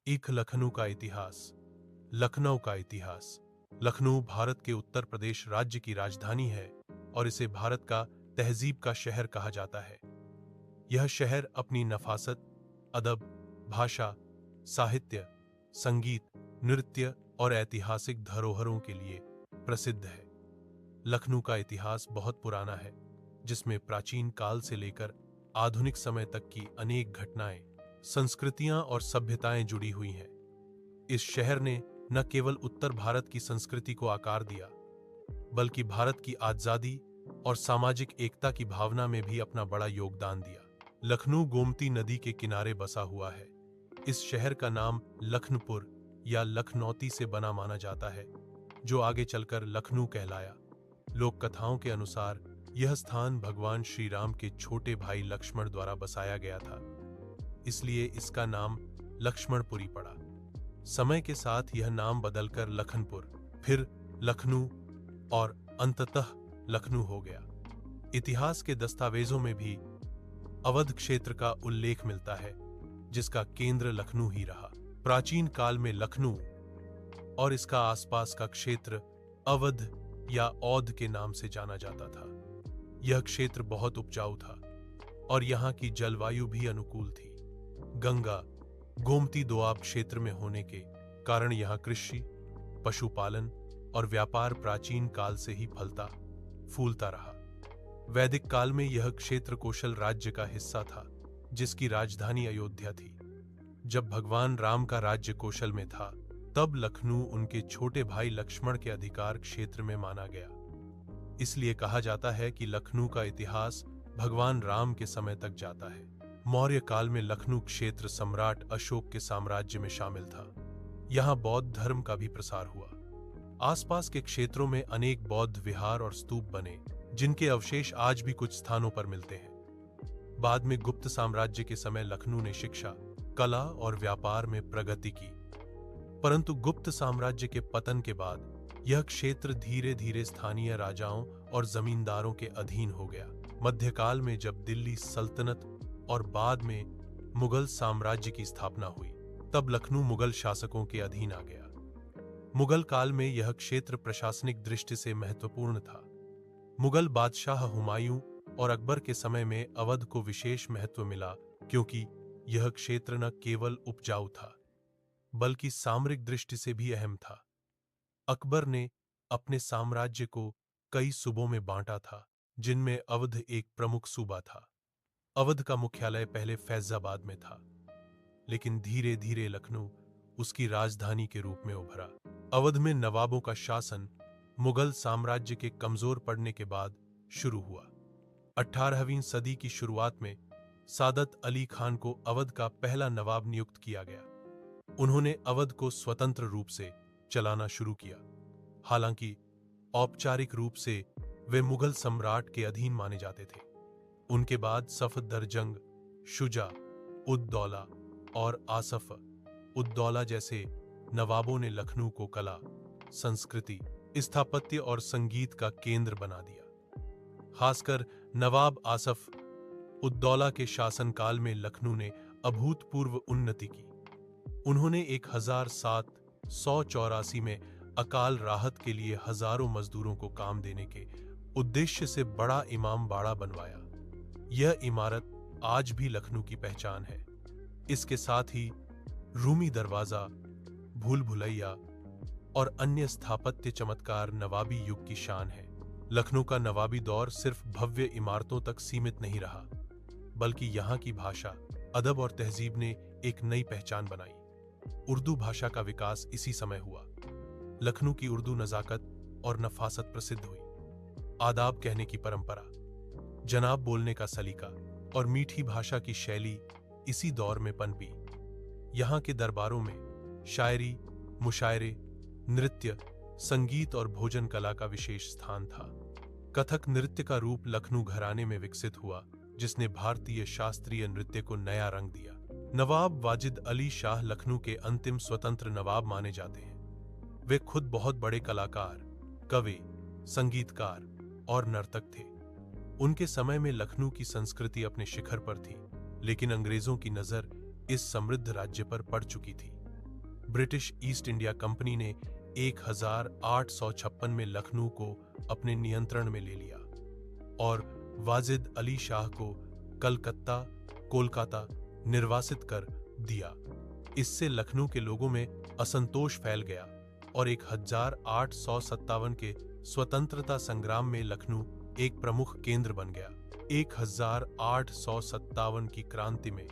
एक लखनऊ का इतिहास। लखनऊ का इतिहास। लखनऊ भारत के उत्तर प्रदेश राज्य की राजधानी है और इसे भारत का तहजीब का शहर कहा जाता है। यह शहर अपनी नफासत, अदब, भाषा, साहित्य, संगीत, नृत्य और ऐतिहासिक धरोहरों के लिए प्रसिद्ध है। लखनऊ का इतिहास बहुत पुराना है, जिसमें प्राचीन काल से लेकर आधुनिक समय तक की अनेक घटनाएं, संस्कृतियां और सभ्यताएं जुड़ी हुई हैं। इस शहर ने न केवल उत्तर भारत की संस्कृति को आकार दिया, बल्कि भारत की आजादी और सामाजिक एकता की भावना में भी अपना बड़ा योगदान दिया। लखनऊ गोमती नदी के किनारे बसा हुआ है। इस शहर का नाम लखनपुर या लखनौती से बना माना जाता है, जो आगे चलकर लखनऊ कहलाया। लोक कथाओं के अनुसार यह स्थान भगवान श्री राम के छोटे भाई लक्ष्मण द्वारा बसाया गया था, इसलिए इसका नाम लक्ष्मणपुरी पड़ा। समय के साथ यह नाम बदलकर लखनपुर, फिर लखनऊ और अंततः लखनऊ हो गया। इतिहास के दस्तावेजों में भी अवध क्षेत्र का उल्लेख मिलता है, जिसका केंद्र लखनऊ ही रहा। प्राचीन काल में लखनऊ और इसका आसपास का क्षेत्र अवध या औध के नाम से जाना जाता था। यह क्षेत्र बहुत उपजाऊ था और यहाँ की जलवायु भी अनुकूल थी। गंगा गोमती दोआब क्षेत्र में होने के कारण यहाँ कृषि, पशुपालन और व्यापार प्राचीन काल से ही फलता फूलता रहा। वैदिक काल में यह क्षेत्र कौशल राज्य का हिस्सा था, जिसकी राजधानी अयोध्या थी। जब भगवान राम का राज्य कौशल में था, तब लखनऊ उनके छोटे भाई लक्ष्मण के अधिकार क्षेत्र में माना गया। इसलिए कहा जाता है कि लखनऊ का इतिहास भगवान राम के समय तक जाता है। मौर्य काल में लखनऊ क्षेत्र सम्राट अशोक के साम्राज्य में शामिल था। यहाँ बौद्ध धर्म का भी प्रसार हुआ। आसपास के क्षेत्रों में अनेक बौद्ध विहार और स्तूप बने, जिनके अवशेष आज भी कुछ स्थानों पर मिलते हैं। बाद में गुप्त साम्राज्य के समय लखनऊ ने शिक्षा, कला और व्यापार में प्रगति की, परंतु गुप्त साम्राज्य के पतन के बाद यह क्षेत्र धीरे धीरे स्थानीय राजाओं और जमींदारों के अधीन हो गया। मध्यकाल में जब दिल्ली सल्तनत और बाद में मुगल साम्राज्य की स्थापना हुई, तब लखनऊ मुगल शासकों के अधीन आ गया। मुगल काल में यह क्षेत्र प्रशासनिक दृष्टि से महत्वपूर्ण था। मुगल बादशाह हुमायूं और अकबर के समय में अवध को विशेष महत्व मिला, क्योंकि यह क्षेत्र न केवल उपजाऊ था, बल्कि सामरिक दृष्टि से भी अहम था। अकबर ने अपने साम्राज्य को कई सूबों में बांटा था, जिनमें अवध एक प्रमुख सूबा था। अवध का मुख्यालय पहले फैजाबाद में था, लेकिन धीरे धीरे लखनऊ उसकी राजधानी के रूप में उभरा। अवध में नवाबों का शासन मुगल साम्राज्य के कमजोर पड़ने के बाद शुरू हुआ। 18वीं सदी की शुरुआत में सादत अली खान को अवध का पहला नवाब नियुक्त किया गया। उन्होंने अवध को स्वतंत्र रूप से चलाना शुरू किया। हालांकि औपचारिक रूप से वे मुगल सम्राट के अधीन माने जाते थे। उनके बाद सफदरजंग, शुजा उद दौला और आसफ उद दौला जैसे नवाबों ने लखनऊ को कला, संस्कृति, स्थापत्य और संगीत का केंद्र बना दिया। खासकर नवाब आसफ उद दौला के शासनकाल में लखनऊ ने अभूतपूर्व उन्नति की। उन्होंने 1784 में अकाल राहत के लिए हजारों मजदूरों को काम देने के उद्देश्य से बड़ा इमाम बाड़ा बनवाया। यह इमारत आज भी लखनऊ की पहचान है। इसके साथ ही रूमी दरवाजा, भूल भुलैया और अन्य स्थापत्य चमत्कार नवाबी युग की शान है। लखनऊ का नवाबी दौर सिर्फ भव्य इमारतों तक सीमित नहीं रहा, बल्कि यहाँ की भाषा, अदब और तहजीब ने एक नई पहचान बनाई। उर्दू भाषा का विकास इसी समय हुआ। लखनऊ की उर्दू नजाकत और नफासत प्रसिद्ध हुई। आदाब कहने की परंपरा, जनाब बोलने का सलीका और मीठी भाषा की शैली इसी दौर में पनपी। यहाँ के दरबारों में शायरी, मुशायरे, नृत्य, संगीत और भोजन कला का विशेष स्थान था। कथक नृत्य का रूप लखनऊ घराने में विकसित हुआ, जिसने भारतीय शास्त्रीय नृत्य को नया रंग दिया। नवाब वाजिद अली शाह लखनऊ के अंतिम स्वतंत्र नवाब माने जाते हैं। वे खुद बहुत बड़े कलाकार, कवि, संगीतकार और नर्तक थे। उनके समय में लखनऊ की संस्कृति अपने शिखर पर थी, लेकिन अंग्रेजों की नजर इस समृद्ध राज्य पर पड़ चुकी थी। ब्रिटिश ईस्ट इंडिया कंपनी ने 1856 में लखनऊ को अपने नियंत्रण में ले लिया और वाजिद अली शाह को कोलकाता निर्वासित कर दिया। इससे लखनऊ के लोगों में असंतोष फैल गया और 1857 के स्वतंत्रता संग्राम में लखनऊ एक प्रमुख केंद्र बन गया। 1857 की क्रांति में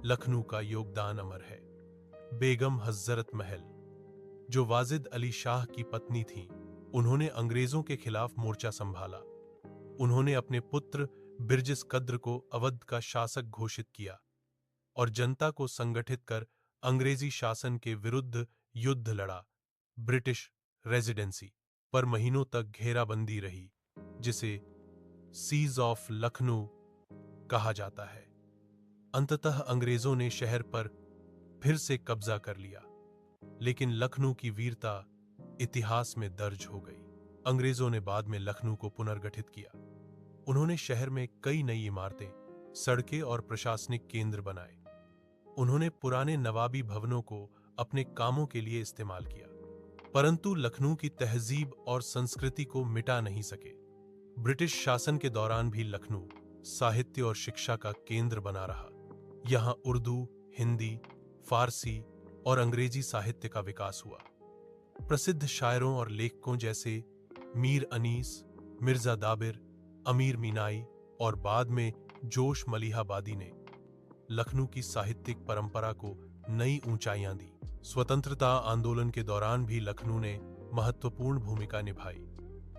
लखनऊ का योगदान अमर है। बेगम हज़रत महल, जो वाजिद अली शाह की पत्नी थीं, उन्होंने अंग्रेजों के खिलाफ मोर्चा संभाला। उन्होंने अपने पुत्र बिरजिस कद्र को अवध का शासक घोषित किया और जनता को संगठित कर अंग्रेजी शासन के विरुद्ध युद्ध लड़ा। ब्रिटिश रेजिडेंसी पर महीनों तक घेराबंदी रही, जिसे सीज ऑफ लखनऊ कहा जाता है। अंततः अंग्रेजों ने शहर पर फिर से कब्जा कर लिया, लेकिन लखनऊ की वीरता इतिहास में दर्ज हो गई। अंग्रेजों ने बाद में लखनऊ को पुनर्गठित किया। उन्होंने शहर में कई नई इमारतें, सड़कें और प्रशासनिक केंद्र बनाए। उन्होंने पुराने नवाबी भवनों को अपने कामों के लिए इस्तेमाल किया, परंतु लखनऊ की तहजीब और संस्कृति को मिटा नहीं सके। ब्रिटिश शासन के दौरान भी लखनऊ साहित्य और शिक्षा का केंद्र बना रहा। यहाँ उर्दू, हिंदी, फारसी और अंग्रेजी साहित्य का विकास हुआ। प्रसिद्ध शायरों और लेखकों जैसे मीर अनीस, मिर्जा दाबिर, अमीर मीनाई और बाद में जोश मलिहाबादी ने लखनऊ की साहित्यिक परंपरा को नई ऊंचाइयां दी। स्वतंत्रता आंदोलन के दौरान भी लखनऊ ने महत्वपूर्ण भूमिका निभाई।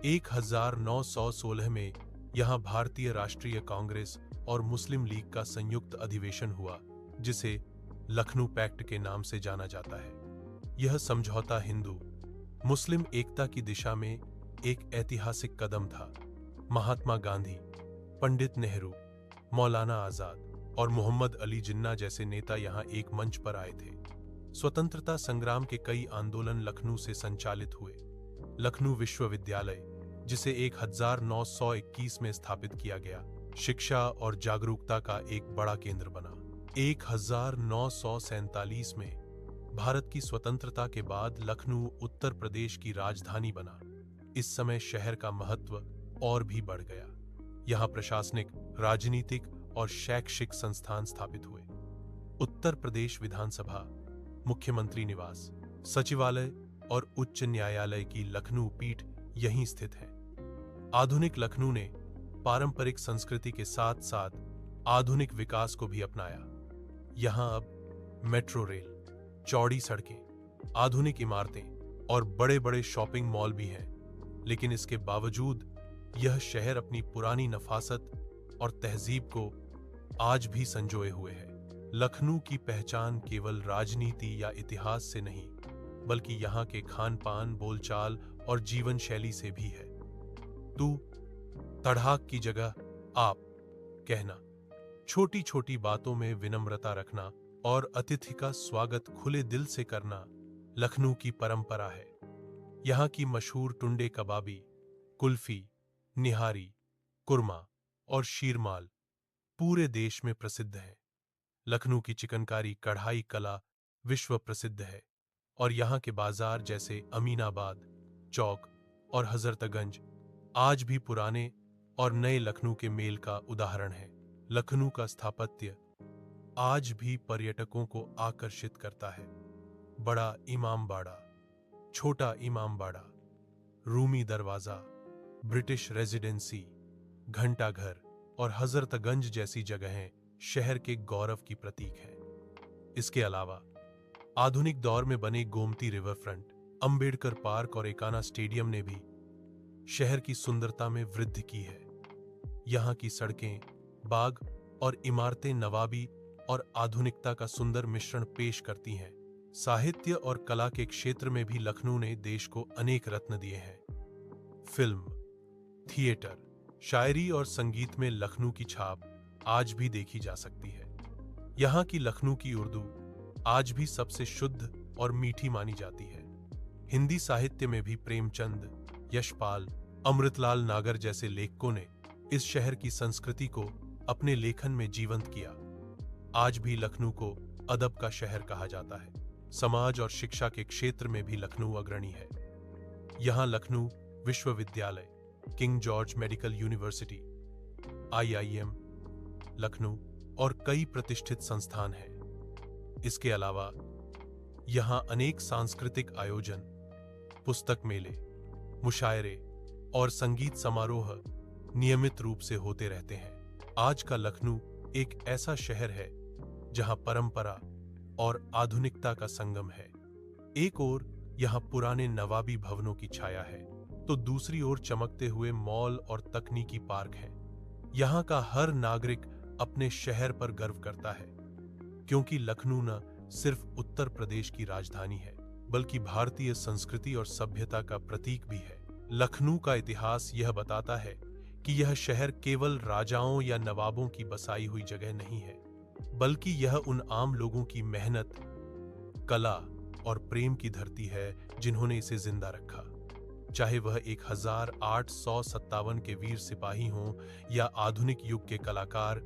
1916 में यहाँ भारतीय राष्ट्रीय कांग्रेस और मुस्लिम लीग का संयुक्त अधिवेशन हुआ, जिसे लखनऊ पैक्ट के नाम से जाना जाता है। यह समझौता हिंदू मुस्लिम एकता की दिशा में एक ऐतिहासिक कदम था। महात्मा गांधी, पंडित नेहरू, मौलाना आजाद और मोहम्मद अली जिन्ना जैसे नेता यहाँ एक मंच पर आए थे। स्वतंत्रता संग्राम के कई आंदोलन लखनऊ से संचालित हुए। लखनऊ विश्वविद्यालय, जिसे 1921 में स्थापित किया गया, शिक्षा और जागरूकता का एक बड़ा केंद्र बना। 1947 में भारत की स्वतंत्रता के बाद लखनऊ उत्तर प्रदेश की राजधानी बना। इस समय शहर का महत्व और भी बढ़ गया। यहाँ प्रशासनिक, राजनीतिक और शैक्षिक संस्थान स्थापित हुए। उत्तर प्रदेश विधानसभा, मुख्यमंत्री निवास, सचिवालय और उच्च न्यायालय की लखनऊ पीठ यहीं स्थित है। आधुनिक लखनऊ ने पारंपरिक संस्कृति के साथ साथ आधुनिक विकास को भी अपनाया। यहाँ अब मेट्रो रेल, चौड़ी सड़कें, आधुनिक इमारतें और बड़े बड़े शॉपिंग मॉल भी हैं, लेकिन इसके बावजूद यह शहर अपनी पुरानी नफासत और तहजीब को आज भी संजोए हुए है। लखनऊ की पहचान केवल राजनीति या इतिहास से नहीं, बल्कि यहाँ के खान पान, बोलचाल और जीवन शैली से भी है। तू तड़ाक की जगह आप कहना, छोटी छोटी बातों में विनम्रता रखना और अतिथि का स्वागत खुले दिल से करना लखनऊ की परंपरा है। यहाँ की मशहूर टुंडे कबाबी, कुल्फी, निहारी, कुरमा और शीरमाल पूरे देश में प्रसिद्ध है। लखनऊ की चिकनकारी कढ़ाई कला विश्व प्रसिद्ध है और यहाँ के बाजार जैसे अमीनाबाद चौक और हजरतगंज आज भी पुराने और नए लखनऊ के मेल का उदाहरण है। लखनऊ का स्थापत्य आज भी पर्यटकों को आकर्षित करता है। बड़ा इमामबाड़ा, छोटा इमामबाड़ा, रूमी दरवाजा, ब्रिटिश रेजिडेंसी, घंटाघर और हजरतगंज जैसी जगहें शहर के गौरव की प्रतीक हैं। इसके अलावा आधुनिक दौर में बने Gomti river front, Ambedkar park और एकाना स्टेडियम ने भी शहर की सुंदरता में वृद्धि की है। यहाँ की सड़कें, बाग और इमारतें नवाबी और आधुनिकता का सुंदर मिश्रण पेश करती हैं। साहित्य और कला के क्षेत्र में भी लखनऊ ने देश को अनेक रत्न दिए हैं। फिल्म, थिएटर, शायरी और संगीत में लखनऊ की छाप आज भी देखी जा सकती है। यहाँ की लखनऊ की उर्दू आज भी सबसे शुद्ध और मीठी मानी जाती है। हिंदी साहित्य में भी प्रेमचंद, यशपाल, अमृतलाल नागर जैसे लेखकों ने इस शहर की संस्कृति को अपने लेखन में जीवंत किया। आज भी लखनऊ को अदब का शहर कहा जाता है। समाज और शिक्षा के क्षेत्र में भी लखनऊ अग्रणी है। यहाँ लखनऊ विश्वविद्यालय, king George medical university, IIM Lucknow और कई प्रतिष्ठित संस्थान हैं। इसके अलावा यहाँ अनेक सांस्कृतिक आयोजन, पुस्तक मेले, मुशायरे और संगीत समारोह नियमित रूप से होते रहते हैं। आज का लखनऊ एक ऐसा शहर है जहां परंपरा और आधुनिकता का संगम है। एक ओर यहां पुराने नवाबी भवनों की छाया है, तो दूसरी ओर चमकते हुए मॉल और तकनीकी पार्क हैं। यहां का हर नागरिक अपने शहर पर गर्व करता है, क्योंकि लखनऊ न सिर्फ उत्तर प्रदेश की राजधानी है, बल्कि भारतीय संस्कृति और सभ्यता का प्रतीक भी है। लखनऊ का इतिहास यह बताता है कि यह शहर केवल राजाओं या नवाबों की बसाई हुई जगह नहीं है, बल्कि यह उन आम लोगों की मेहनत, कला और प्रेम की धरती है जिन्होंने इसे जिंदा रखा। चाहे वह 1857 के वीर सिपाही हों या आधुनिक युग के कलाकार,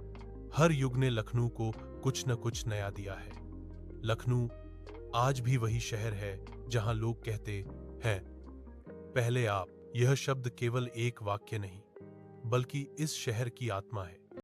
हर युग ने लखनऊ को कुछ न कुछ नया दिया है। लखनऊ आज भी वही शहर है जहां लोग कहते हैं, पहले आप। यह शब्द केवल एक वाक्य नहीं, बल्कि इस शहर की आत्मा है।